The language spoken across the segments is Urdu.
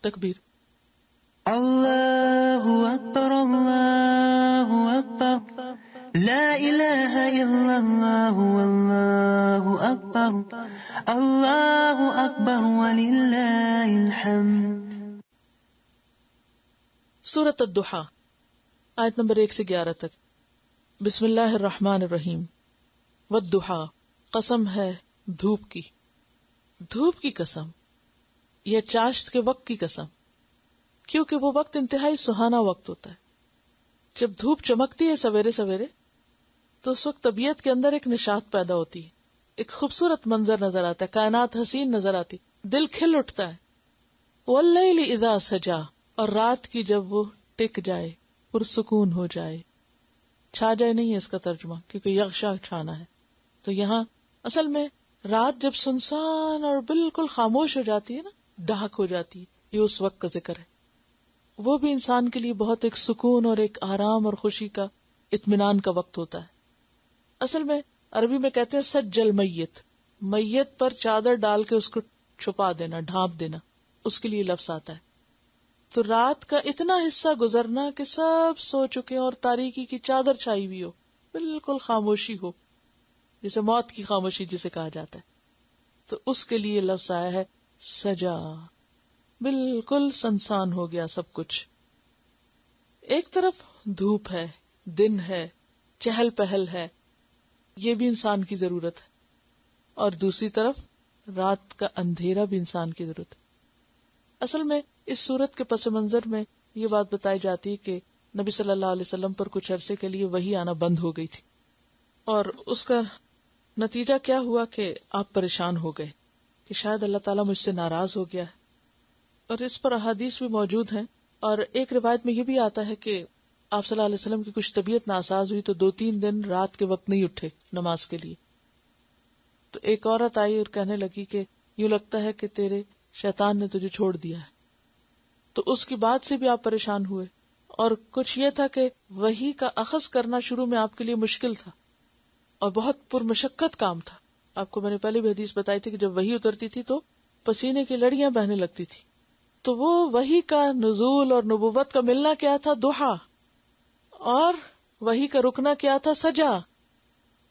تکبیر. اللہ اکبر اللہ اکبر لا الہ الا اللہ واللہ اکبر وللہ الحمد. سورۃ الضحیٰ آیت نمبر 1 سے 11 تک. بسم اللہ الرحمن الرحیم. والضحیٰ قسم ہے دھوپ کی. دھوپ کی قسم یا چاشت کے وقت کی قسم، کیونکہ وہ وقت انتہائی سہانا وقت ہوتا ہے. جب دھوپ چمکتی ہے سویرے سویرے تو اس وقت طبیعت کے اندر ایک نشاط پیدا ہوتی ہے، ایک خوبصورت منظر نظر آتا ہے، کائنات حسین نظر آتی، دل کھل اٹھتا ہے. واللیل اذا سجا، اور رات کی جب وہ ٹک جائے، پرسکون ہو جائے. چھا جائے نہیں ہے اس کا ترجمہ، کیونکہ یغشا چھانا ہے. تو یہاں اصل میں رات جب سنسان اور بالکل خاموش ہو جاتی ہے نا، ڈھاک ہو جاتی ہے، یہ اس وقت کا ذکر ہے. وہ بھی انسان کے لیے بہت ایک سکون اور ایک آرام اور خوشی کا، اطمینان کا وقت ہوتا ہے. اصل میں عربی میں کہتے ہیں سجل میت، میت پر چادر ڈال کے اس کو چھپا دینا، ڈھانپ دینا، اس کے لیے لفظ آتا ہے. تو رات کا اتنا حصہ گزرنا کہ سب سو چکے اور تاریکی کی چادر چھائی ہوئی ہو، بالکل خاموشی ہو، جسے موت کی خاموشی جسے کہا جاتا ہے، تو اس کے لیے لفظ آیا ہے سجا، بالکل سنسان ہو گیا سب کچھ. ایک طرف دھوپ ہے، دن ہے، چہل پہل ہے، یہ بھی انسان کی ضرورت ہے، اور دوسری طرف رات کا اندھیرا بھی انسان کی ضرورت ہے. اصل میں اس صورت کے پس منظر میں یہ بات بتائی جاتی ہے کہ نبی صلی اللہ علیہ وسلم پر کچھ عرصے کے لیے وحی آنا بند ہو گئی تھی، اور اس کا نتیجہ کیا ہوا کہ آپ پریشان ہو گئے کہ شاید اللہ تعالیٰ مجھ سے ناراض ہو گیا ہے. اور اس پر احادیث بھی موجود ہیں، اور ایک روایت میں یہ بھی آتا ہے کہ آپ صلی اللہ علیہ وسلم کی کچھ طبیعت ناساز ہوئی تو 2-3 دن رات کے وقت نہیں اٹھے نماز کے لیے. تو ایک عورت آئی اور کہنے لگی کہ یوں لگتا ہے کہ تیرے شیطان نے تجھے چھوڑ دیا ہے. تو اس کی بات سے بھی آپ پریشان ہوئے، اور کچھ یہ تھا کہ وحی کا اخذ کرنا شروع میں آپ کے لیے مشکل تھا اور بہت پرمشقت کام تھا. آپ کو میں نے پہلے بھی حدیث بتائی تھی کہ جب وحی اترتی تھی تو پسینے کی لڑیاں بہنے لگتی تھی. تو وہ وحی کا نزول اور نبوت کا ملنا کیا تھا؟ ضحیٰ. اور وحی کا رکنا کیا تھا؟ سجا.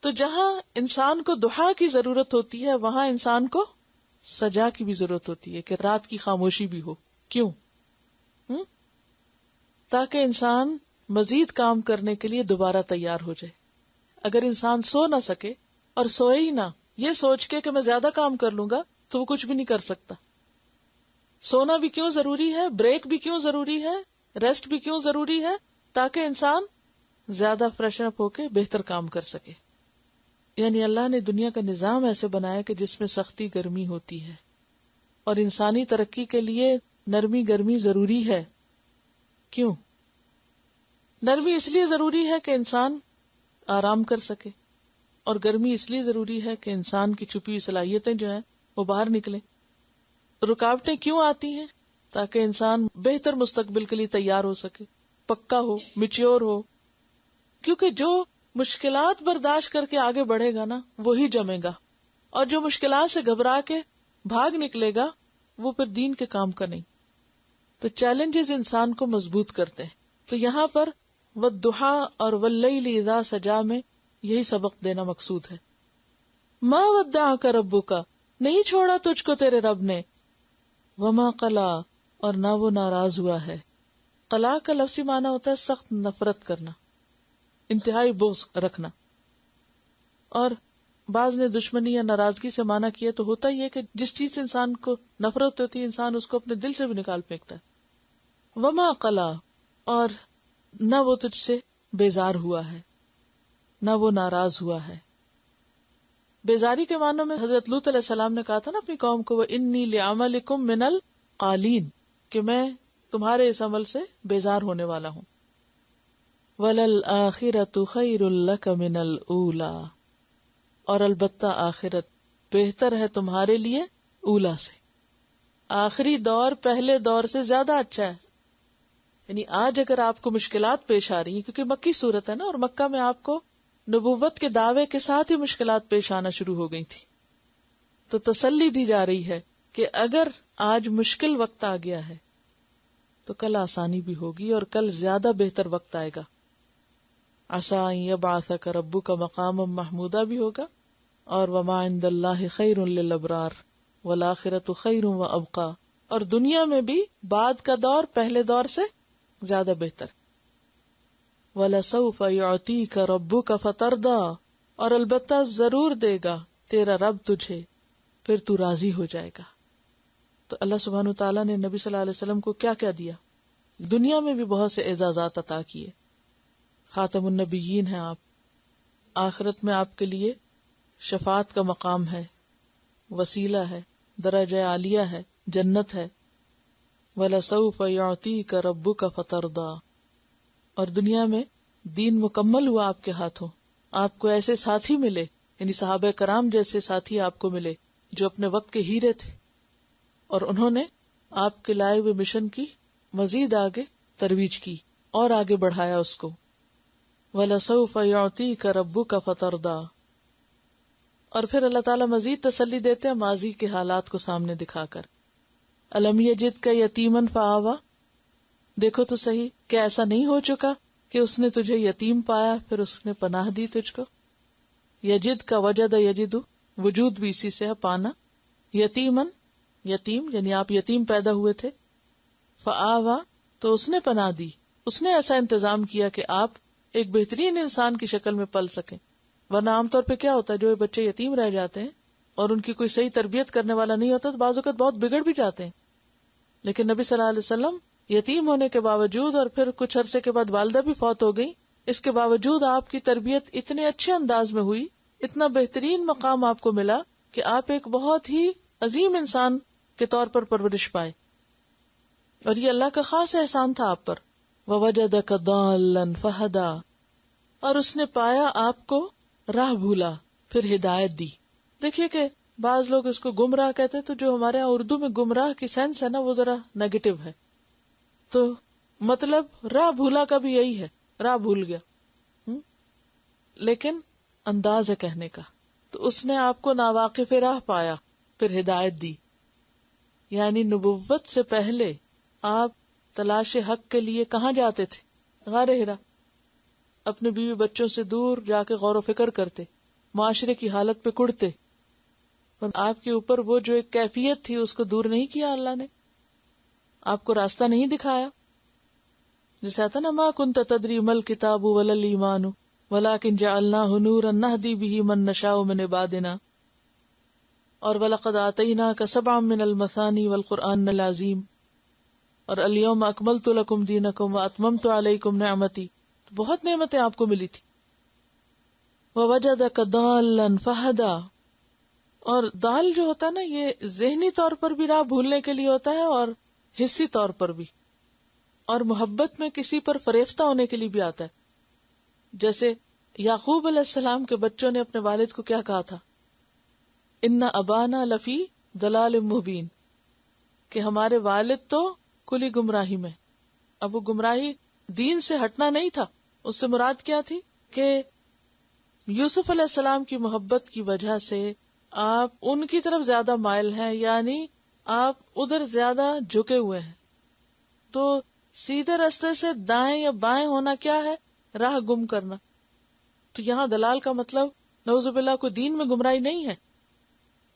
تو جہاں انسان کو ضحیٰ کی ضرورت ہوتی ہے وہاں انسان کو سجا کی بھی ضرورت ہوتی ہے، کہ رات کی خاموشی بھی ہو. کیوں؟ تاکہ انسان مزید کام کرنے کے لیے دوبارہ تیار ہو جائے. اگر انسان سو نہ سکے اور سوئے ہی نہ، یہ سوچ کے کہ میں زیادہ کام کر لوں گا، تو وہ کچھ بھی نہیں کر سکتا. سونا بھی کیوں ضروری ہے، بریک بھی کیوں ضروری ہے، ریسٹ بھی کیوں ضروری ہے؟ تاکہ انسان زیادہ فریش اپ ہو کے بہتر کام کر سکے. یعنی اللہ نے دنیا کا نظام ایسے بنایا کہ جس میں سختی گرمی ہوتی ہے، اور انسانی ترقی کے لیے نرمی گرمی ضروری ہے. کیوں؟ نرمی اس لیے ضروری ہے کہ انسان آرام کر سکے، اور گرمی اس لیے ضروری ہے کہ انسان کی چھپی ہوئی صلاحیتیں جو ہیں وہ باہر نکلیں. رکاوٹیں کیوں آتی ہیں؟ تاکہ انسان بہتر مستقبل کے لیے تیار ہو سکے، پکا ہو، میچور ہو. کیونکہ جو مشکلات برداشت کر کے آگے بڑھے گا نا، وہی جمے گا، اور جو مشکلات سے گھبرا کے بھاگ نکلے گا وہ پھر دین کے کام کا نہیں. تو چیلنجز انسان کو مضبوط کرتے ہیں. تو یہاں پر والضحیٰ اور واللیل اذا سجا میں یہی سبق دینا مقصود ہے. ما ودعک ربک، نہیں چھوڑا تجھ کو تیرے رب نے. وما قلا، اور نہ وہ ناراض ہوا ہے. قلا کا لفظی معنی ہوتا ہے سخت نفرت کرنا، انتہائی بغض رکھنا. اور بعض نے دشمنی یا ناراضگی سے معنی کیا تو ہوتا ہی ہے کہ جس چیز سے انسان کو نفرت ہوتی ہے انسان اس کو اپنے دل سے بھی نکال پھینکتا ہے. وما قلا، اور نہ وہ تجھ سے بیزار ہوا ہے، نہ وہ ناراض ہوا ہے. بیزاری کے معنوں میں حضرت لوط علیہ السلام نے کہا تھا نا اپنی قوم کو، وَإِنِّي لِعَمَلِكُم مِّنَ الْقَالِينَ، کہ میں تمہارے اس عمل سے بیزار ہونے والا ہوں. وَلَلْآخِرَةُ خَيْرٌ لَكَ مِنَ الْأُولَىٰ، اور البتہ آخرت بہتر ہے تمہارے لیے اولا سے. آخری دور پہلے دور سے زیادہ اچھا ہے. یعنی آج اگر آپ کو مشکلات پیش آ رہی ہیں، کیونکہ مکی صورت ہے نا، اور مکہ میں آپ کو نبوت کے دعوے کے ساتھ ہی مشکلات پیش آنا شروع ہو گئی تھی، تو تسلی دی جا رہی ہے کہ اگر آج مشکل وقت آ گیا ہے تو کل آسانی بھی ہوگی اور کل زیادہ بہتر وقت آئے گا. عسیٰ ان یبعثک ربک مقاما محمودا بھی ہوگا, اور وما عند اللہ خیر للابرار والآخرۃ خیر وابقیٰ, اور دنیا میں بھی بعد کا دور پہلے دور سے زیادہ بہتر. وَلَسَوْفَ يُعْطِيكَ رَبُّكَ فَتَرْضَىٰ, اور البتہ ضرور دے گا تیرا رب تجھے, پھر تو راضی ہو جائے گا. تو اللہ سبحانہ وتعالیٰ نے نبی صلی اللہ علیہ وسلم کو کیا کیا دیا؟ دنیا میں بھی بہت سے اعزازات عطا کیے. خاتم النبیین ہیں آپ, آخرت میں آپ کے لیے شفاعت کا مقام ہے, وسیلہ ہے, درجہ عالیہ ہے, جنت ہے. وَلَسَوْفَ يُعْطِيكَ رَبُّكَ فَتَرْضَىٰ, اور دنیا میں دین مکمل ہوا آپ کے ہاتھوں, آپ کو ایسے ساتھی ملے, یعنی صحابہ کرام جیسے ساتھی آپ کو ملے جو اپنے وقت کے ہیرے تھے, اور انہوں نے آپ کے لائے ہوئے مشن کی مزید آگے ترویج کی اور آگے بڑھایا اس کو. وَلَسَوْفَ يُعْطِيكَ رَبُّكَ فَتَرْضَىٰ, اور پھر اللہ تعالیٰ مزید تسلی دیتے ہیں ماضی کے حالات کو سامنے دکھا کر. أَلَمْ يَجِدْكَ يَتِيمًا فَآوَىٰ, دیکھو تو صحیح کہ ایسا نہیں ہو چکا کہ اس نے تجھے یتیم پایا پھر اس نے پناہ دی تجھ کو. یجد کا وجد یجد, وجود بھی اسی سے ہے, پانا. یتیمن, یتیم یعنی آپ یتیم پیدا ہوئے تھے. فآوا, تو اس نے پناہ دی, اس نے ایسا انتظام کیا کہ آپ ایک بہترین انسان کی شکل میں پل سکیں. ورنہ عام طور پہ کیا ہوتا ہے, جو بچے یتیم رہ جاتے ہیں اور ان کی کوئی صحیح تربیت کرنے والا نہیں ہوتا تو بعض اوقات بہت بگڑ بھی جاتے ہیں. لیکن نبی صلی اللہ علیہ وسلم یتیم ہونے کے باوجود اور پھر کچھ عرصے کے بعد والدہ بھی فوت ہو گئی, اس کے باوجود آپ کی تربیت اتنے اچھے انداز میں ہوئی, اتنا بہترین مقام آپ کو ملا کہ آپ ایک بہت ہی عظیم انسان کے طور پر پرورش پائے. اور یہ اللہ کا خاص احسان تھا آپ پر. وَوَجَدَكَ ضَالًّا فَهَدَىٰ, اور اس نے پایا آپ کو راہ بھولا پھر ہدایت دی. دیکھیے کہ بعض لوگ اس کو گمراہ کہتے ہیں, تو جو ہمارے یہاں اردو میں گمراہ کی سینس ہے نا وہ ذرا نیگیٹو ہے. تو مطلب راہ بھولا کا بھی یہی ہے, راہ بھول گیا, لیکن انداز ہے کہنے کا. تو اس نے آپ کو ناواقف راہ پایا پھر ہدایت دی. یعنی نبوت سے پہلے آپ تلاش حق کے لیے کہاں جاتے تھے؟ غار ہرا. اپنے بیوی بچوں سے دور جا کے غور و فکر کرتے, معاشرے کی حالت پہ کڑتے, اور آپ کے اوپر وہ جو ایک کیفیت تھی اس کو دور نہیں کیا اللہ نے, آپ کو راستہ نہیں دکھایا. جیسے آتا نا, ما کنت تدری مل کتاب ولا الایمان ولکن جعلناہ نورا نہدی بہ من نشاء من عبادنا, اور وَلَقَدْ آتَيْنَاكَ سَبْعًا مِّنَ الْمَثَانِي وَالْقُرْآنِ الْعَظِيمِ, اور الْيَوْمَ أَكْمَلْتُ لَكُمْ دِينَكُمْ وَأَتْمَمْتُ عَلَيْكُمْ نِعْمَتِي, بہت نعمتیں آپ کو ملی تھی. وَوَجَدَكَ ضَالًّا فَهَدَىٰ, اور دال جو ہوتا ہے نا یہ ذہنی طور پر بھی راہ بھولنے کے لیے ہوتا ہے اور حصی طور پر بھی, اور محبت میں کسی پر فریفتہ ہونے کے لیے بھی آتا ہے. جیسے یعقوب علیہ السلام کے بچوں نے اپنے والد کو کیا کہا تھا, ان ابانا لفی ضلال مبین, کہ ہمارے والد تو کلی گمراہی میں. اب وہ گمراہی دین سے ہٹنا نہیں تھا, اس سے مراد کیا تھی کہ یوسف علیہ السلام کی محبت کی وجہ سے آپ ان کی طرف زیادہ مائل ہیں, یعنی آپ ادھر زیادہ جھکے ہوئے ہیں. تو سیدھے راستے سے دائیں یا بائیں ہونا کیا ہے, راہ گم کرنا. تو یہاں دلال کا مطلب نعوذ باللہ کو دین میں گمراہی نہیں ہے.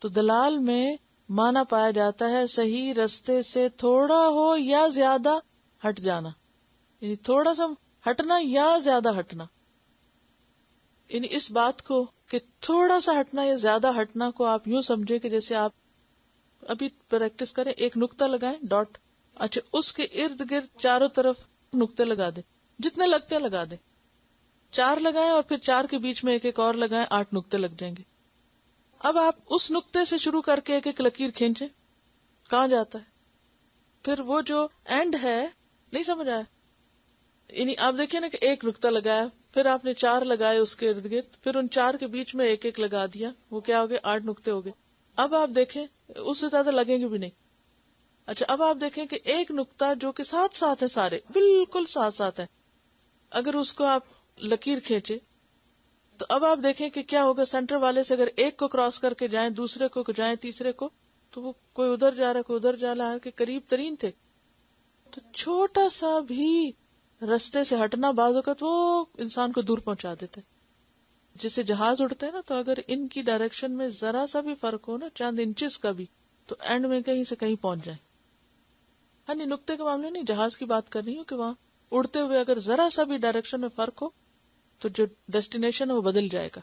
تو دلال میں مانا پایا جاتا ہے صحیح راستے سے تھوڑا ہو یا زیادہ ہٹ جانا, یعنی تھوڑا سا ہٹنا یا زیادہ ہٹنا. یعنی اس بات کو کہ تھوڑا سا ہٹنا یا زیادہ ہٹنا کو آپ یوں سمجھے کہ جیسے آپ ابھی پریکٹس کریں, ایک نقطہ لگائیں ڈاٹ, اچھا اس کے ارد گرد چاروں طرف نقطے لگا دیں, جتنے لگتے ہیں لگا دیں. 4 لگائیں اور پھر 4 کے بیچ میں ایک اور لگائیں, 8 نقطے لگ جائیں گے. اب آپ اس نقطے سے شروع کر کے ایک لکیر کھینچیں, کہاں جاتا ہے؟ پھر وہ جو اینڈ ہے, نہیں سمجھ آیا؟ یعنی آپ دیکھیں نا کہ ایک نقطہ لگایا, پھر آپ نے 4 لگائے اس کے ارد گرد, پھر ان 4 کے بیچ میں ایک لگا دیا, وہ کیا ہو گئے؟ 8 نقطے ہو گئے. اب آپ دیکھیں اس سے زیادہ لگیں گے بھی نہیں. اچھا اب آپ دیکھیں کہ ایک نقطہ جو کہ ساتھ ساتھ ہے, سارے بالکل ساتھ ساتھ ہے, اگر اس کو آپ لکیر کھینچے تو اب آپ دیکھیں کہ کیا ہوگا. سینٹر والے سے اگر ایک کو کراس کر کے جائیں, دوسرے کو جائیں, تیسرے کو, تو وہ کوئی ادھر جا رہا ہے کوئی ادھر جا رہا ہے, کہ قریب ترین تھے. تو چھوٹا سا بھی رستے سے ہٹنا بعض اوقات وہ انسان کو دور پہنچا دیتا ہے. جیسے جہاز اڑتے ہیں نا، تو اگر ان کی ڈائریکشن میں ذرا سا بھی فرق ہو نا، چند انچز کا بھی، تو اینڈ میں کہیں سے کہیں پہنچ جائے. ہاں نہیں، نقطے کے معاملے نہیں، جہاز کی بات کر رہی ہوں کہ وہاں اڑتے ہوئے اگر ذرا سا بھی ڈائریکشن میں فرق ہو تو جو ڈیسٹینیشن ہے وہ بدل جائے گا.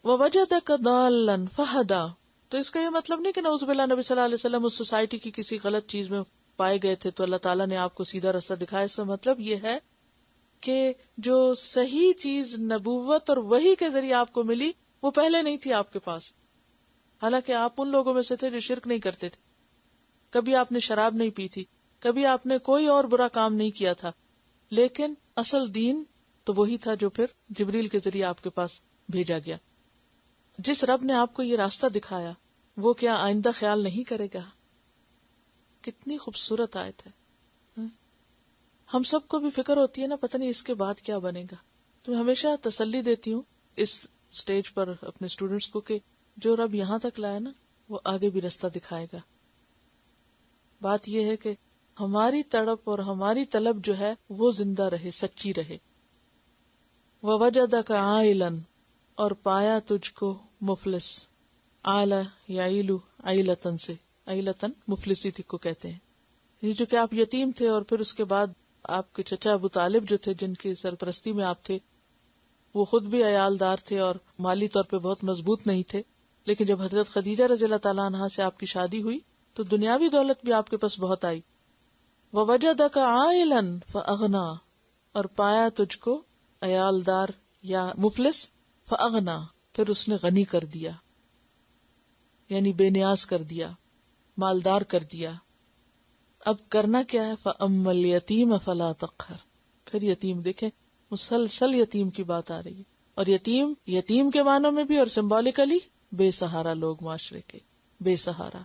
وَوَجَدَكَ ضَالًّا فَهَدَىٰ، تو اس کا یہ مطلب نہیں کہ نعوذ باللہ نبی صلی اللہ علیہ وسلم اس سوسائٹی کی کسی غلط چیز میں پائے گئے تھے تو اللہ تعالیٰ نے آپ کو سیدھا راستہ دکھایا. اس کا مطلب یہ ہے کہ جو صحیح چیز نبوت اور وحی کے ذریعے آپ کو ملی وہ پہلے نہیں تھی آپ کے پاس. حالانکہ آپ ان لوگوں میں سے تھے جو شرک نہیں کرتے تھے، کبھی آپ نے شراب نہیں پی تھی، کبھی آپ نے کوئی اور برا کام نہیں کیا تھا، لیکن اصل دین تو وہی تھا جو پھر جبریل کے ذریعے آپ کے پاس بھیجا گیا. جس رب نے آپ کو یہ راستہ دکھایا وہ کیا آئندہ خیال نہیں کرے گا؟ کتنی خوبصورت آیت ہے. ہم سب کو بھی فکر ہوتی ہے نا، پتہ نہیں اس کے بعد کیا بنے گا. تو میں ہمیشہ تسلی دیتی ہوں اس سٹیج پر اپنے اسٹوڈنٹس کو کہ جو رب یہاں تک لایا نا وہ آگے بھی راستہ دکھائے گا. بات یہ ہے کہ ہماری تڑپ اور ہماری طلب جو ہے وہ زندہ رہے، سچی رہے. وَوَجَدَكَ عَائِلًا، اور پایا تجھ کو مفلس. عَالَ يَعِيلُ عَيْلَةً سے، عَيْلَةً مفلسی تھی کو کہتے ہیں. یہ جو کہ آپ یتیم تھے اور پھر اس کے بعد آپ کے چچا ابو طالب جو تھے جن کی سرپرستی میں آپ تھے، وہ خود بھی عیالدار تھے اور مالی طور پہ بہت مضبوط نہیں تھے، لیکن جب حضرت خدیجہ رضی اللہ تعالیٰ عنہا سے آپ کی شادی ہوئی تو دنیاوی دولت بھی آپ کے پاس بہت آئی. وَوَجَدَكَ عَائِلًا فَأَغْنَىٰ، اور پایا تجھ کو عیالدار یا مفلس. فَأَغْنَىٰ، پھر اس نے غنی کر دیا، یعنی بے نیاز کر دیا، مالدار کر دیا. اب کرنا کیا ہے؟ فَأَمَّا الْيَتِيمَ فَلَا تَقْهَرْ، پھر یتیم دیکھیں مسلسل یتیم کی بات آ رہی ہے، اور یتیم کے معنوں میں بھی اور سمبولکلی بے سہارا لوگ، معاشرے کے بے سہارا.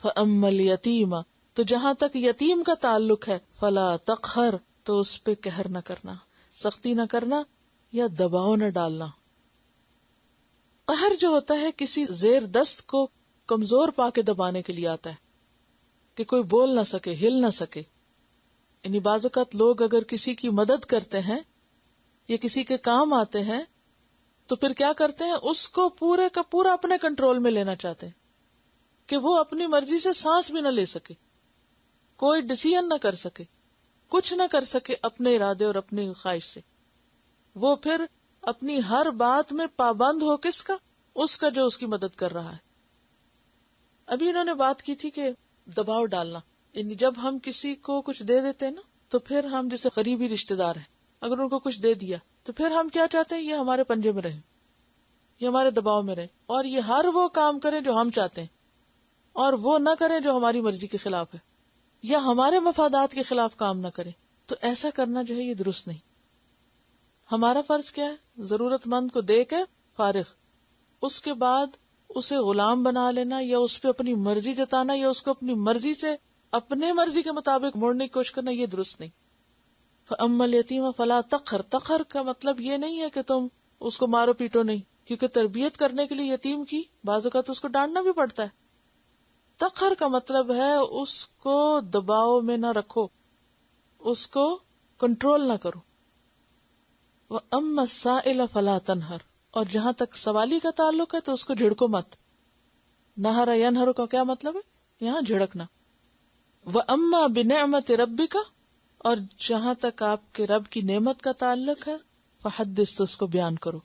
فَأَمَّا الْيَتِيمَ، تو جہاں تک یتیم کا تعلق ہے، فَلَا تَقْهَرْ، تو اس پہ قہر نہ کرنا، سختی نہ کرنا یا دباؤ نہ ڈالنا. قہر جو ہوتا ہے کسی زیر دست کو کمزور پا کے دبانے کے لیے آتا ہے کہ کوئی بول نہ سکے، ہل نہ سکے. یعنی بعض اوقات لوگ اگر کسی کی مدد کرتے ہیں یا کسی کے کام آتے ہیں تو پھر کیا کرتے ہیں، اس کو پورے کا پورا اپنے کنٹرول میں لینا چاہتے ہیں کہ وہ اپنی مرضی سے سانس بھی نہ لے سکے، کوئی ڈیسیژن نہ کر سکے، کچھ نہ کر سکے اپنے ارادے اور اپنی خواہش سے. وہ پھر اپنی ہر بات میں پابند ہو کس کا؟ اس کا جو اس کی مدد کر رہا ہے. ابھی انہوں نے بات کی تھی کہ دباؤ ڈالنا، یعنی جب ہم کسی کو کچھ دے دیتے ہیں نا تو پھر ہم جیسے قریبی رشتہ دار ہیں، اگر ان کو کچھ دے دیا تو پھر ہم کیا چاہتے ہیں، یہ ہمارے پنجے میں رہے، یہ ہمارے دباؤ میں رہے، اور یہ ہر وہ کام کریں جو ہم چاہتے ہیں اور وہ نہ کریں جو ہماری مرضی کے خلاف ہے یا ہمارے مفادات کے خلاف کام نہ کریں. تو ایسا کرنا جو ہے یہ درست نہیں. ہمارا فرض کیا ہے؟ ضرورت مند کو دے کے فارغ، اس کے بعد اسے غلام بنا لینا یا اس پہ اپنی مرضی جتانا یا اس کو اپنی مرضی سے اپنے مرضی کے مطابق موڑنے کی کوشش کرنا، یہ درست نہیں. فَأَمَّا الْيَتِيمَ فَلَا تَقْهَرْ، تقہر کا مطلب یہ نہیں ہے کہ تم اس کو مارو پیٹو نہیں، کیونکہ تربیت کرنے کے لیے یتیم کی بعض اوقات اس کو ڈانٹنا بھی پڑتا ہے. تقہر کا مطلب ہے اس کو دباؤ میں نہ رکھو، اس کو کنٹرول نہ کرو. وَأَمَّا السَّائِلَ فَلَا تَنْهَرْ، اور جہاں تک سوالی کا تعلق ہے تو اس کو جھڑکو مت. نہر ینہر کا کیا مطلب ہے؟ یہاں جھڑکنا. وَأَمَّا بِنِعْمَةِ رَبِّكَ، اور جہاں تک آپ کے رب کی نعمت کا تعلق ہے، فحدث، تو اس کو بیان کرو.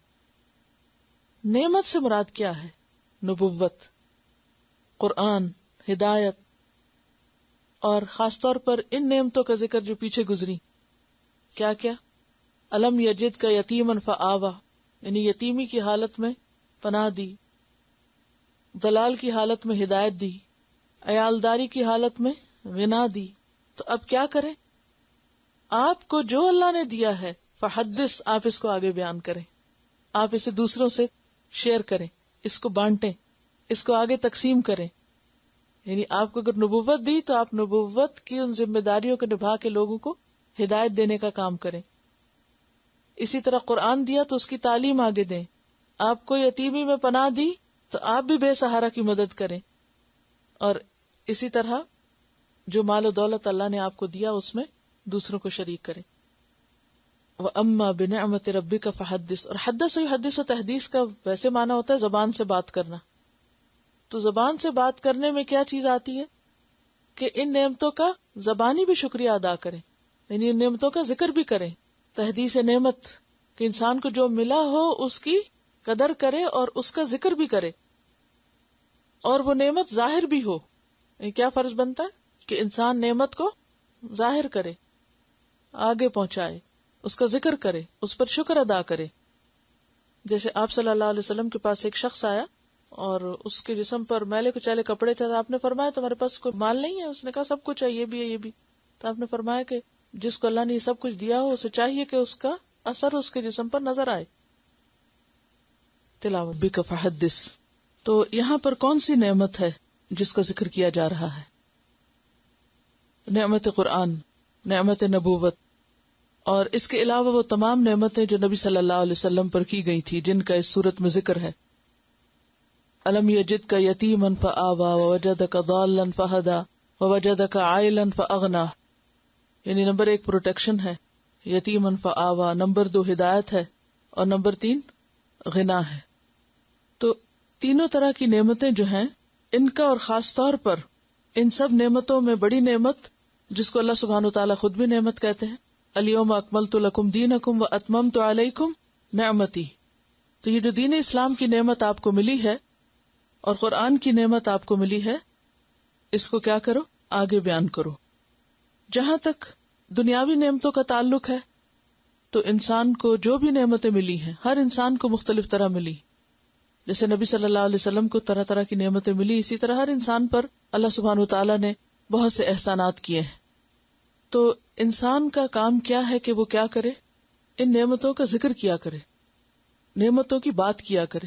نعمت سے مراد کیا ہے؟ نبوت، قرآن، ہدایت، اور خاص طور پر ان نعمتوں کا ذکر جو پیچھے گزری. کیا کیا؟ الم یجد کا یتیمن فآوا، یعنی یتیمی کی حالت میں پناہ دی، دلال کی حالت میں ہدایت دی، عیالداری کی حالت میں غنا دی. تو اب کیا کریں؟ آپ کو جو اللہ نے دیا ہے فحدث، آپ اس کو آگے بیان کریں، آپ اسے دوسروں سے شیئر کریں، اس کو بانٹیں، اس کو آگے تقسیم کریں. یعنی آپ کو اگر نبوت دی تو آپ نبوت کی ان ذمہ داریوں کو نبھا کے لوگوں کو ہدایت دینے کا کام کریں. اسی طرح قرآن دیا تو اس کی تعلیم آگے دیں. آپ کو یتیمی میں پناہ دی تو آپ بھی بے سہارا کی مدد کریں. اور اسی طرح جو مال و دولت اللہ نے آپ کو دیا اس میں دوسروں کو شریک کرے. وَأَمَّا بِنِعْمَةِ رَبِّكَ فَحَدِّثْ. اور حدث و حدیث و تحدیث کا ویسے معنی ہوتا ہے زبان سے بات کرنا. تو زبان سے بات کرنے میں کیا چیز آتی ہے کہ ان نعمتوں کا زبانی بھی شکریہ ادا کریں، یعنی ان نعمتوں کا ذکر بھی کریں. تحدیث نعمت کہ انسان کو جو ملا ہو اس کی قدر کرے اور اس کا ذکر بھی کرے، اور وہ نعمت ظاہر بھی ہو. کیا فرض بنتا ہے کہ انسان نعمت کو ظاہر کرے، آگے پہنچائے، اس کا ذکر کرے، اس پر شکر ادا کرے. جیسے آپ صلی اللہ علیہ وسلم کے پاس ایک شخص آیا اور اس کے جسم پر میلے کچیلے کپڑے تھے. آپ نے فرمایا تمہارے پاس کوئی مال نہیں ہے؟ اس نے کہا سب کچھ ہے، یہ بھی ہے، یہ بھی. تو آپ نے فرمایا کہ جس کو اللہ نے یہ سب کچھ دیا ہو اسے چاہیے کہ اس کا اثر اس کے جسم پر نظر آئے. تلاوت بک فحدث. تو یہاں پر کون سی نعمت ہے جس کا ذکر کیا جا رہا ہے؟ نعمت قرآن، نعمت نبوت، اور اس کے علاوہ وہ تمام نعمتیں جو نبی صلی اللہ علیہ وسلم پر کی گئی تھی جن کا اس صورت میں ذکر ہے. الم یجدک یتیما فآوی ووجدک ضالا فہدی ووجدک عائلا فاغنی. یعنی نمبر 1 پروٹیکشن ہے، یتیما فآوی، نمبر 2 ہدایت ہے، اور نمبر 3 غنا ہے. تو تینوں طرح کی نعمتیں جو ہیں ان کا، اور خاص طور پر ان سب نعمتوں میں بڑی نعمت جس کو اللہ سبحانہ وتعالی خود بھی نعمت کہتے ہیں، الیوم اکملت لکم دینکم واتممت علیکم نعمتی. تو یہ جو دین اسلام کی نعمت آپ کو ملی ہے اور قرآن کی نعمت آپ کو ملی ہے، اس کو کیا کرو؟ آگے بیان کرو. جہاں تک دنیاوی نعمتوں کا تعلق ہے تو انسان کو جو بھی نعمتیں ملی ہیں ہر انسان کو مختلف طرح ملی. جیسے نبی صلی اللہ علیہ وسلم کو طرح طرح کی نعمتیں ملی، اسی طرح ہر انسان پر اللہ سبحانہ وتعالیٰ نے بہت سے احسانات کیے ہیں. تو انسان کا کام کیا ہے کہ وہ کیا کرے؟ ان نعمتوں کا ذکر کیا کرے، نعمتوں کی بات کیا کرے.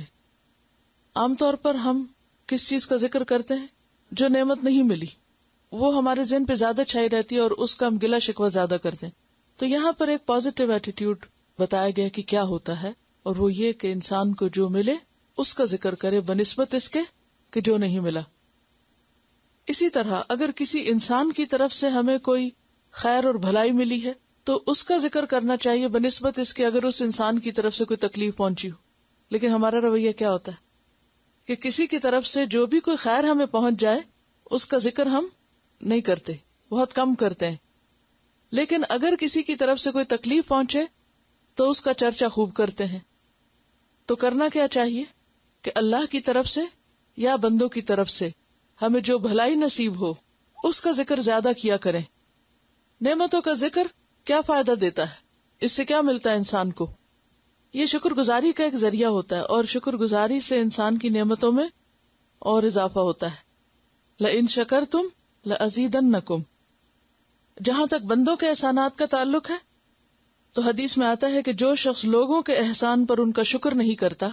عام طور پر ہم کس چیز کا ذکر کرتے ہیں؟ جو نعمت نہیں ملی وہ ہمارے ذہن پہ زیادہ چھائی رہتی ہے اور اس کا ہم گلہ شکوہ زیادہ کرتے ہیں. تو یہاں پر ایک پازیٹیو ایٹیٹیوڈ بتایا گیا کہ کیا ہوتا ہے، اور وہ یہ کہ انسان کو جو ملے اس کا ذکر کرے بنسبت اس کے کہ جو نہیں ملا. اسی طرح اگر کسی انسان کی طرف سے ہمیں کوئی خیر اور بھلائی ملی ہے تو اس کا ذکر کرنا چاہیے بنسبت اس کے اگر اس انسان کی طرف سے کوئی تکلیف پہنچی ہو. لیکن ہمارا رویہ کیا ہوتا ہے کہ کسی کی طرف سے جو بھی کوئی خیر ہمیں پہنچ جائے اس کا ذکر ہم نہیں کرتے، بہت کم کرتے ہیں. لیکن اگر کسی کی طرف سے کوئی تکلیف پہنچے تو اس کا چرچا خوب کرتے ہیں. تو کرنا کیا چاہیے کہ اللہ کی طرف سے یا بندوں کی طرف سے ہمیں جو بھلائی نصیب ہو اس کا ذکر زیادہ کیا کریں. نعمتوں کا ذکر کیا فائدہ دیتا ہے؟ اس سے کیا ملتا ہے انسان کو؟ یہ شکر گزاری کا ایک ذریعہ ہوتا ہے، اور شکر گزاری سے انسان کی نعمتوں میں اور اضافہ ہوتا ہے. لَإِن شَكَرْتُمْ لَأَزِيدَنَّكُمْ. جہاں تک بندوں کے احسانات کا تعلق ہے تو حدیث میں آتا ہے کہ جو شخص لوگوں کے احسان پر ان کا شکر نہیں کرتا،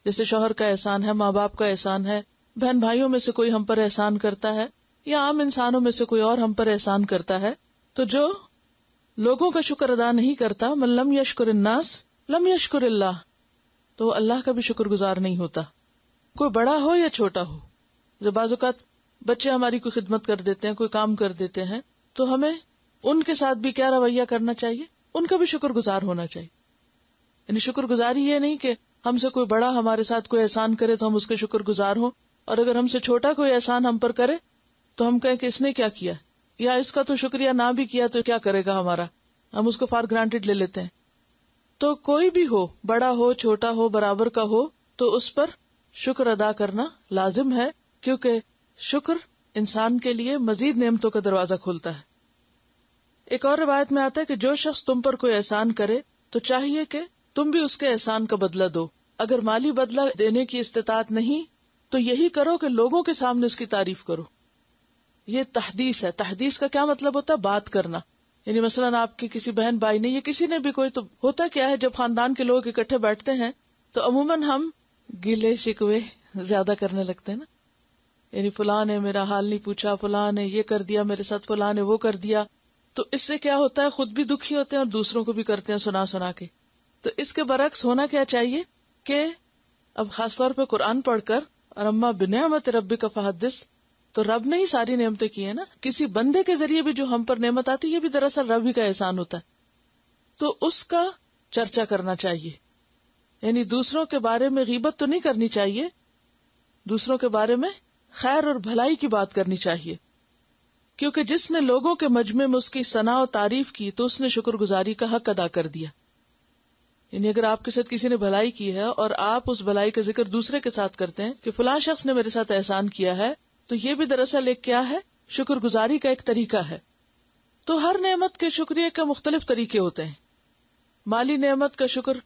جیسے شوہر کا احسان ہے، ماں باپ کا احسان ہے، بہن بھائیوں میں سے کوئی ہم پر احسان کرتا ہے، یا عام انسانوں میں سے کوئی اور ہم پر احسان کرتا ہے، تو جو لوگوں کا شکر ادا نہیں کرتا، من لم یشکر الناس لم یشکر اللہ، تو وہ اللہ کا بھی شکر گزار نہیں ہوتا، کوئی بڑا ہو یا چھوٹا ہو. جب بعض اوقات بچے ہماری کوئی خدمت کر دیتے ہیں، کوئی کام کر دیتے ہیں، تو ہمیں ان کے ساتھ بھی کیا رویہ کرنا چاہیے؟ ان کا بھی شکر گزار ہونا چاہیے. یعنی شکر گزاری یہ نہیں کہ ہم سے کوئی بڑا ہمارے ساتھ کوئی احسان کرے تو ہم اس کے شکر گزار ہوں، اور اگر ہم سے چھوٹا کوئی احسان ہم پر کرے تو ہم کہیں کہ اس نے کیا کیا، یا اس کا تو شکریہ نہ بھی کیا تو کیا کرے گا ہمارا، ہم اس کو فار گرانٹیڈ لے لیتے ہیں. تو کوئی بھی ہو، بڑا ہو چھوٹا ہو برابر کا ہو، تو اس پر شکر ادا کرنا لازم ہے، کیونکہ شکر انسان کے لیے مزید نعمتوں کا دروازہ کھولتا ہے. ایک اور روایت میں آتا ہے کہ جو شخص تم پر کوئی احسان کرے تو چاہیے کہ تم بھی اس کے احسان کا بدلہ دو. اگر مالی بدلہ دینے کی استطاعت نہیں تو یہی کرو کہ لوگوں کے سامنے اس کی تعریف کرو. یہ تحدیث ہے. تحدیث کا کیا مطلب ہوتا ہے؟ بات کرنا. یعنی مثلاً آپ کی کسی بہن بھائی نے یا کسی نے بھی کوئی، تو ہوتا کیا ہے جب خاندان کے لوگ اکٹھے بیٹھتے ہیں تو عموماً ہم گلے شکوے زیادہ کرنے لگتے ہیں نا. یعنی فلاں نے میرا حال نہیں پوچھا، فلاں نے یہ کر دیا میرے ساتھ، فلاں نے وہ کر دیا. تو اس سے کیا ہوتا ہے؟ خود بھی دکھی ہوتے ہیں اور دوسروں کو بھی کرتے ہیں سنا سنا کے. تو اس کے برعکس ہونا کیا چاہیے کہ اب خاص طور پہ قرآن پڑھ کر اور اما بنعمت ربک فحدث، تو رب نے ہی ساری نعمتیں کی ہیں نا. کسی بندے کے ذریعے بھی جو ہم پر نعمت آتی ہے یہ بھی دراصل رب ہی کا احسان ہوتا ہے. تو اس کا چرچا کرنا چاہیے. یعنی دوسروں کے بارے میں غیبت تو نہیں کرنی چاہیے، دوسروں کے بارے میں خیر اور بھلائی کی بات کرنی چاہیے. کیونکہ جس نے لوگوں کے مجمع میں اس کی ثنا و تعریف کی تو اس نے شکر گزاری کا حق ادا کر دیا. یعنی اگر آپ کے ساتھ کسی نے بھلائی کی ہے اور آپ اس بھلائی کا ذکر دوسرے کے ساتھ کرتے ہیں کہ فلاں شخص نے میرے ساتھ احسان کیا ہے، تو یہ بھی دراصل ایک کیا ہے، شکر گزاری کا ایک طریقہ ہے. تو ہر نعمت کے شکریہ کے مختلف طریقے ہوتے ہیں. مالی نعمت کا شکر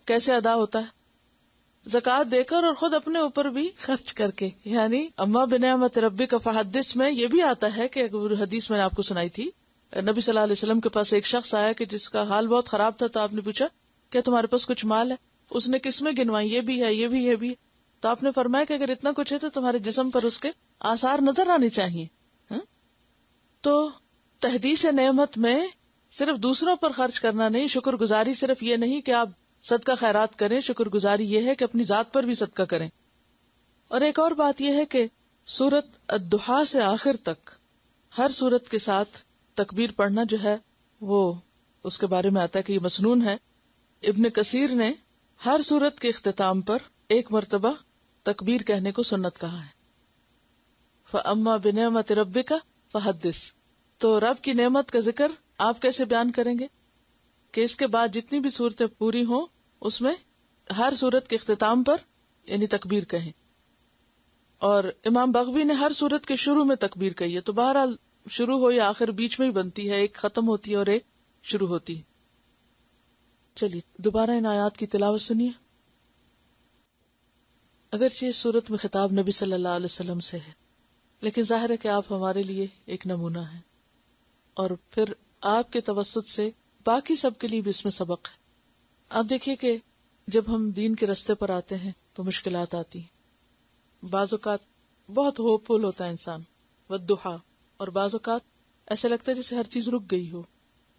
کیسے ادا ہوتا ہے؟ زکوٰۃ دے کر اور خود اپنے اوپر بھی خرچ کر کے. یعنی اما بنعمت ربک فحدث میں یہ بھی آتا ہے کہ حدیث میں نے آپ کو سنائی تھی، نبی صلی اللہ علیہ وسلم کے پاس ایک شخص آیا کہ جس کا حال بہت خراب تھا. تو آپ نے پوچھا کہ تمہارے پاس کچھ مال ہے؟ اس نے کس میں گنوائی، یہ بھی ہے، یہ بھی، یہ بھی. تو آپ نے فرمایا کہ اگر اتنا کچھ ہے تو تمہارے جسم پر اس کے آثار نظر آنے چاہیے. تو تحدیث نعمت میں صرف دوسروں پر خرچ کرنا نہیں، شکر گزاری صرف یہ نہیں کہ آپ صدقہ خیرات کریں، شکر گزاری یہ ہے کہ اپنی ذات پر بھی صدقہ کریں. اور ایک اور بات یہ ہے کہ سورت الضحیٰ سے آخر تک ہر سورت کے ساتھ تکبیر پڑھنا جو ہے وہ اس کے بارے میں آتا ہے کہ یہ مسنون ہے. ابن کثیر نے ہر سورت کے اختتام پر ایک مرتبہ تکبیر کہنے کو سنت کہا ہے. فَأَمَّا بِنِعْمَتِ رَبِّكَ فَحَدِّثْ. تو رب کی نعمت کا ذکر آپ کیسے بیان کریں گے کہ اس کے بعد جتنی بھی صورتیں پوری ہوں اس میں ہر صورت کے اختتام پر یعنی تکبیر کہیں. اور امام بغوی نے ہر صورت کے شروع میں تکبیر کہی ہے. تو بہرحال شروع ہو یا آخر بیچ میں ہی بنتی ہے، ایک ختم ہوتی ہے اور ایک شروع ہوتی ہے. چلیے دوبارہ ان آیات کی تلاوت سنیے. اگرچہ اس صورت میں خطاب نبی صلی اللہ علیہ وسلم سے ہے، لیکن ظاہر ہے کہ آپ ہمارے لیے ایک نمونہ ہیں، اور پھر آپ کے توسط سے باقی سب کے لیے بھی اس میں سبق ہے. آپ دیکھیے کہ جب ہم دین کے رستے پر آتے ہیں تو مشکلات آتی ہیں. بعض اوقات بہت ہوپ فل ہوتا ہے انسان، والضحیٰ، اور بعض اوقات ایسے لگتا ہے جیسے ہر چیز رک گئی ہو،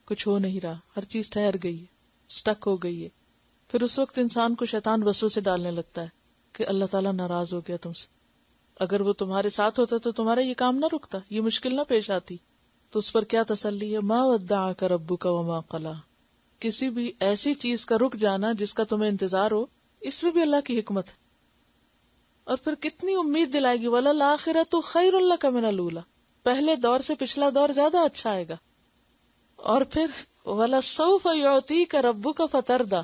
کچھ ہو نہیں رہا، ہر چیز ٹھہر گئی ہے، سٹک ہو گئی ہے. پھر اس وقت انسان کو شیطان وسوسے ڈالنے لگتا ہے کہ اللہ تعالیٰ ناراض ہو گیا تم سے. اگر وہ تمہارے ساتھ ہوتا تو تمہارا یہ کام نہ رکتا، یہ مشکل نہ پیش آتی. تو اس پر کیا تسلی ہے؟ ما ودعک ربک وما قلی. کسی بھی ایسی چیز کا رک جانا جس کا تمہیں انتظار ہو، اس میں بھی اللہ کی حکمت ہے. اور پھر کتنی امید دلائے گی، وَلَلْآخِرَةُ خَيْرٌ لَكَ مِنَ الْأُولَىٰ. پہلے دور سے پچھلا دور زیادہ اچھا آئے گا. اور پھر وَلَسَوْفَ يُعْطِيكَ رَبُّكَ فَتَرْضَىٰ،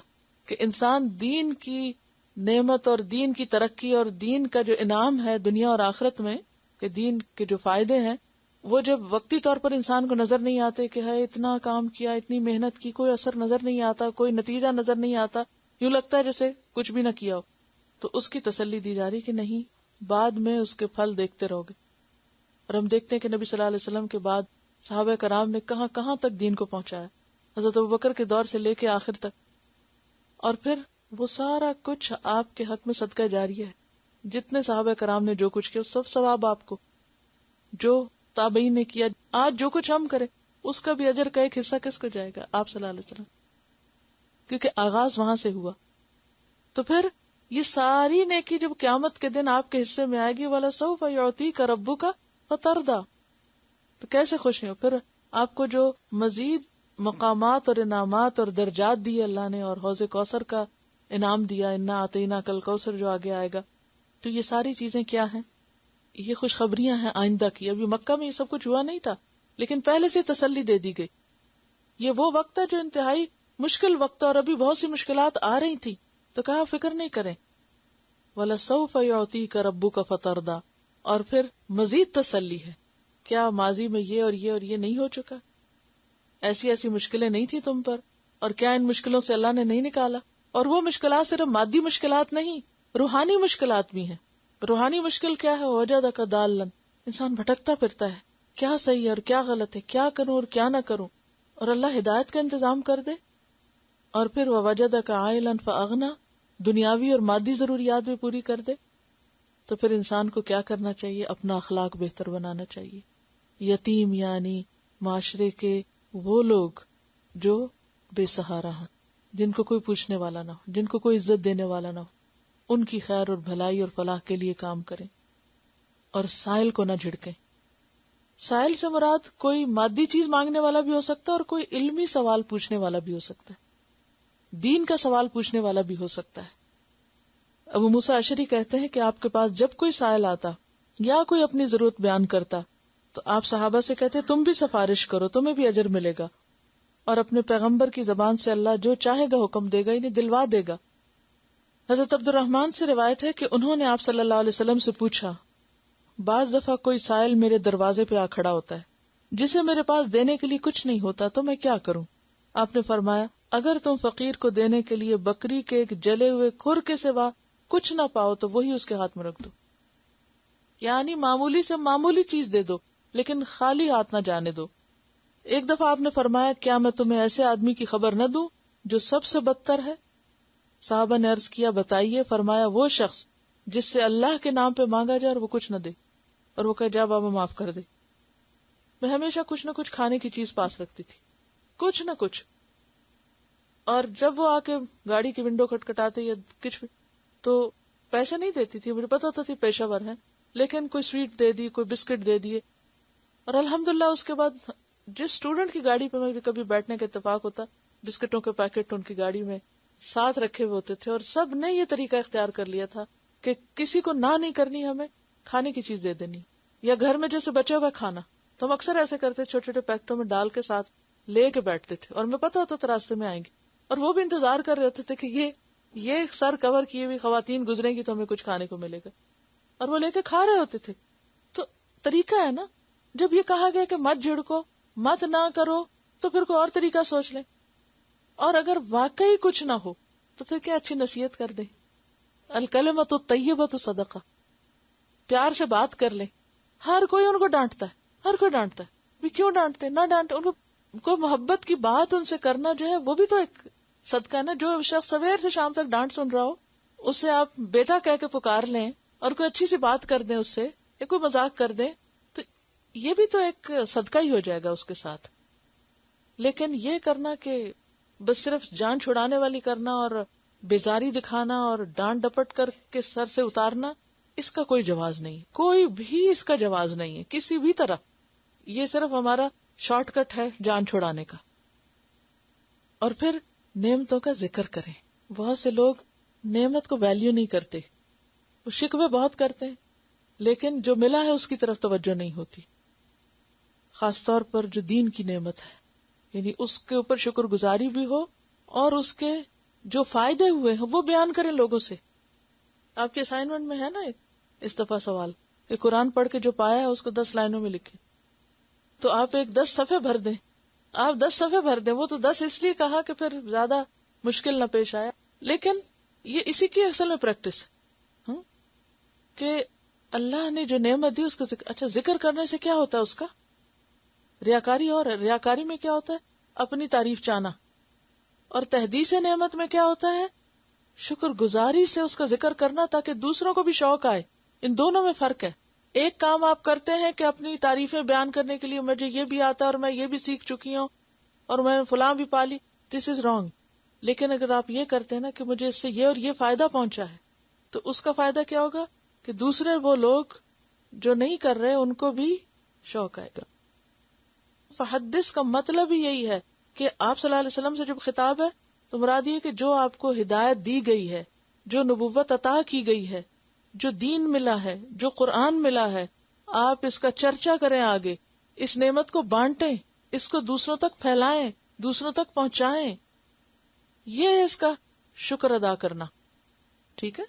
کہ انسان دین کی نعمت اور دین کی ترقی اور دین کا جو انعام ہے دنیا اور آخرت میں، کہ دین کے جو فائدے ہیں وہ جب وقتی طور پر انسان کو نظر نہیں آتے کہ ہے اتنا کام کیا، اتنی محنت کی، کوئی اثر نظر نہیں آتا، کوئی نتیجہ نظر نہیں آتا، یوں لگتا ہے جیسے کچھ بھی نہ کیا ہو، تو اس کی تسلی دی جا رہی کہ نہیں، بعد میں اس کے پھل دیکھتے رہو گے. اور ہم دیکھتے ہیں کہ نبی صلی اللہ علیہ وسلم کے بعد صحابہ کرام نے کہاں کہاں تک دین کو پہنچایا، حضرت ابوبکر کے دور سے لے کے آخر تک. اور پھر وہ سارا کچھ آپ کے حق میں صدقہ جاریہ ہے. جتنے صحابہ کرام نے جو کچھ کیا سب ثواب آپ کو، جو تابعین نے کیا، آج جو کچھ ہم کریں اس کا بھی اجر کا ایک حصہ کس کو جائے گا؟ آپ صلی اللہ علیہ وسلم، کیونکہ آغاز وہاں سے ہوا. تو پھر یہ ساری نیکی جب قیامت کے دن آپ کے حصے میں آئے گی، وَلَسَوْفَ يُعْطِيكَ رَبُّكَ فَتَرْضَىٰ، تو کیسے خوش ہیں؟ پھر آپ کو جو مزید مقامات اور انعامات اور درجات دیے اللہ نے، اور حوض کوثر کا انعام دیا، انا اعطیناک الکوثر جو آگے آئے گا، تو یہ ساری چیزیں کیا ہیں؟ یہ خوشخبریاں ہیں آئندہ کی. ابھی مکہ میں یہ سب کچھ ہوا نہیں تھا، لیکن پہلے سے تسلی دے دی گئی. یہ وہ وقت ہے جو انتہائی مشکل وقت، اور ابھی بہت سی مشکلات آ رہی تھی، تو کہا فکر نہیں کریں. وَلَسَوْفَ يُعْطِيكَ رَبُّكَ فَتَرْضَىٰ. اور پھر مزید تسلی ہے، کیا ماضی میں یہ اور یہ اور یہ نہیں ہو چکا؟ ایسی ایسی مشکلیں نہیں تھی تم پر، اور کیا ان مشکلوں سے اللہ نے نہیں نکالا؟ اور وہ مشکلات صرف مادی مشکلات نہیں، روحانی مشکلات بھی ہیں. روحانی مشکل کیا ہے؟ وَوَجَدَكَ ضَالًّا، انسان بھٹکتا پھرتا ہے، کیا صحیح ہے اور کیا غلط ہے، کیا کروں اور کیا نہ کروں، اور اللہ ہدایت کا انتظام کر دے. اور پھر وَوَجَدَكَ عَائِلًا فَأَغْنَىٰ، دنیاوی اور مادی ضروریات بھی پوری کر دے. تو پھر انسان کو کیا کرنا چاہیے؟ اپنا اخلاق بہتر بنانا چاہیے. یتیم یعنی معاشرے کے وہ لوگ جو بے سہارا ہوں، جن کو کوئی پوچھنے والا نہ ہو، جن کو کوئی عزت دینے والا نہ ہو، ان کی خیر اور بھلائی اور فلاح کے لیے کام کریں. اور سائل کو نہ جھڑکیں. سائل سے مراد کوئی مادی چیز مانگنے والا بھی ہو سکتا ہے اور کوئی علمی سوال پوچھنے والا بھی ہو سکتا ہے، دین کا سوال پوچھنے والا بھی ہو سکتا ہے. ابو موسیٰ اشعری کہتے ہیں کہ آپ کے پاس جب کوئی سائل آتا یا کوئی اپنی ضرورت بیان کرتا تو آپ صحابہ سے کہتے تم بھی سفارش کرو، تمہیں بھی اجر ملے گا، اور اپنے پیغمبر کی زبان سے اللہ جو چاہے گا حکم دے گا، انہیں دلوا دے گا. حضرت عبد الرحمن سے روایت ہے کہ انہوں نے آپ صلی اللہ علیہ وسلم سے پوچھا، بعض دفعہ کوئی سائل میرے دروازے پہ آ کھڑا ہوتا ہے جسے میرے پاس دینے کے لیے کچھ نہیں ہوتا، تو میں کیا کروں؟ آپ نے فرمایا، اگر تم فقیر کو دینے کے لیے بکری کے ایک جلے ہوئے کھر کے سوا کچھ نہ پاؤ تو وہی اس کے ہاتھ میں رکھ دو. یعنی معمولی سے معمولی چیز دے دو لیکن خالی ہاتھ نہ جانے دو. ایک دفعہ آپ نے فرمایا، کیا میں تمہیں ایسے آدمی کی خبر نہ دوں جو سب سے بدتر ہے؟ صحابہ نے عرض کیا، بتائیے. فرمایا، وہ شخص جس سے اللہ کے نام پہ مانگا جائے اور وہ کچھ نہ دے، اور وہ کہے جا بابا معاف کر دے. میں ہمیشہ کچھ نہ کچھ کھانے کی چیز پاس رکھتی تھی، کچھ نہ کچھ. اور جب وہ آ کے گاڑی کی ونڈو کھٹکھٹاتے یا کچھ بھی تو پیسے نہیں دیتی تھی، مجھے پتا ہوتا تھی پیشہ ور ہے، لیکن کوئی سویٹ دے دی، کوئی بسکٹ دے دیے. اور الحمدللہ اس کے بعد جس اسٹوڈنٹ کی گاڑی پہ میں کبھی بیٹھنے کا اتفاق ہوتا، بسکٹوں کے پیکٹ ان کی گاڑی میں ساتھ رکھے ہوئے ہوتے تھے، اور سب نے یہ طریقہ اختیار کر لیا تھا کہ کسی کو نہ نہیں کرنی، ہمیں کھانے کی چیز دے دینی. یا گھر میں جیسے بچے ہوئے کھانا تو ہم اکثر ایسے کرتے، چھوٹے چھوٹے پیکٹوں میں ڈال کے ساتھ لے کے بیٹھتے تھے، اور میں پتا ہوتا تھا راستے میں آئیں گے، اور وہ بھی انتظار کر رہے ہوتے تھے کہ یہ سر کور کیے ہوئی خواتین گزریں گی تو ہمیں کچھ کھانے کو ملے گا، اور وہ لے کے کھا رہے ہوتے تھے. تو طریقہ ہے نا. جب یہ کہا گیا کہ مت جھڑکو، مت نہ کرو، تو پھر کوئی اور طریقہ سوچ لیں. اور اگر واقعی کچھ نہ ہو تو پھر کیا اچھی نصیحت کر دیں. الکلمۃ الطیبۃ صدقہ، پیار سے بات کر لیں. ہر کوئی ان کو ڈانٹتا ہے، ہر کوئی ڈانٹتا ہے، بھی کیوں ڈانٹتے؟ نہ ڈانٹے ان کو محبت کی بات ان سے کرنا جو ہے وہ بھی تو ایک صدقہ ہے نا. جو شخص سویر سے شام تک ڈانٹ سن رہا ہو اس سے آپ بیٹا کہہ کے پکار لیں اور کوئی اچھی سی بات کر دیں اس سے، یا کوئی مذاق کر دیں، تو یہ بھی تو ایک صدقہ ہی ہو جائے گا اس کے ساتھ. لیکن یہ کرنا کہ بس صرف جان چھڑانے والی کرنا اور بیزاری دکھانا اور ڈانٹ ڈپٹ کر کے سر سے اتارنا، اس کا کوئی جواز نہیں، کوئی بھی اس کا جواز نہیں ہے کسی بھی طرح. یہ صرف ہمارا شارٹ کٹ ہے جان چھڑانے کا. اور پھر نعمتوں کا ذکر کریں. بہت سے لوگ نعمت کو ویلیو نہیں کرتے، وہ شکوے بہت کرتے ہیں لیکن جو ملا ہے اس کی طرف توجہ نہیں ہوتی. خاص طور پر جو دین کی نعمت ہے، یعنی اس کے اوپر شکر گزاری بھی ہو اور اس کے جو فائدے ہوئے ہیں وہ بیان کریں لوگوں سے. آپ کے اسائنمنٹ میں ہے نا اس دفعہ سوال کہ قرآن پڑھ کے جو پایا ہے اس کو 10 لائنوں میں لکھیں. تو آپ ایک 10 صفحے بھر دیں، آپ 10 صفحے بھر دیں. وہ تو 10 اس لیے کہا کہ پھر زیادہ مشکل نہ پیش آیا، لیکن یہ اسی کی اصل میں پریکٹس ہے کہ اللہ نے جو نعمت دی اس کو اچھا ذکر کرنے سے کیا ہوتا ہے، اس کا ریاکاری. اور ریاکاری میں کیا ہوتا ہے؟ اپنی تعریف چاہنا. اور تحدیث نعمت میں کیا ہوتا ہے؟ شکر گزاری سے اس کا ذکر کرنا تاکہ دوسروں کو بھی شوق آئے. ان دونوں میں فرق ہے. ایک کام آپ کرتے ہیں کہ اپنی تعریفیں بیان کرنے کے لیے مجھے یہ بھی آتا ہے اور میں یہ بھی سیکھ چکی ہوں اور میں فلاں بھی پالی، دس از رانگ. لیکن اگر آپ یہ کرتے ہیں نا کہ مجھے اس سے یہ اور یہ فائدہ پہنچا ہے، تو اس کا فائدہ کیا ہوگا کہ دوسرے وہ لوگ جو نہیں کر رہے ان کو بھی شوق آئے گا. فحدث کا مطلب ہی یہی ہے کہ آپ صلی اللہ علیہ وسلم سے جب خطاب ہے تو مراد یہ کہ جو آپ کو ہدایت دی گئی ہے، جو نبوت عطا کی گئی ہے، جو دین ملا ہے، جو قرآن ملا ہے، آپ اس کا چرچا کریں، آگے اس نعمت کو بانٹیں، اس کو دوسروں تک پھیلائیں، دوسروں تک پہنچائیں. یہ ہے اس کا شکر ادا کرنا. ٹھیک ہے.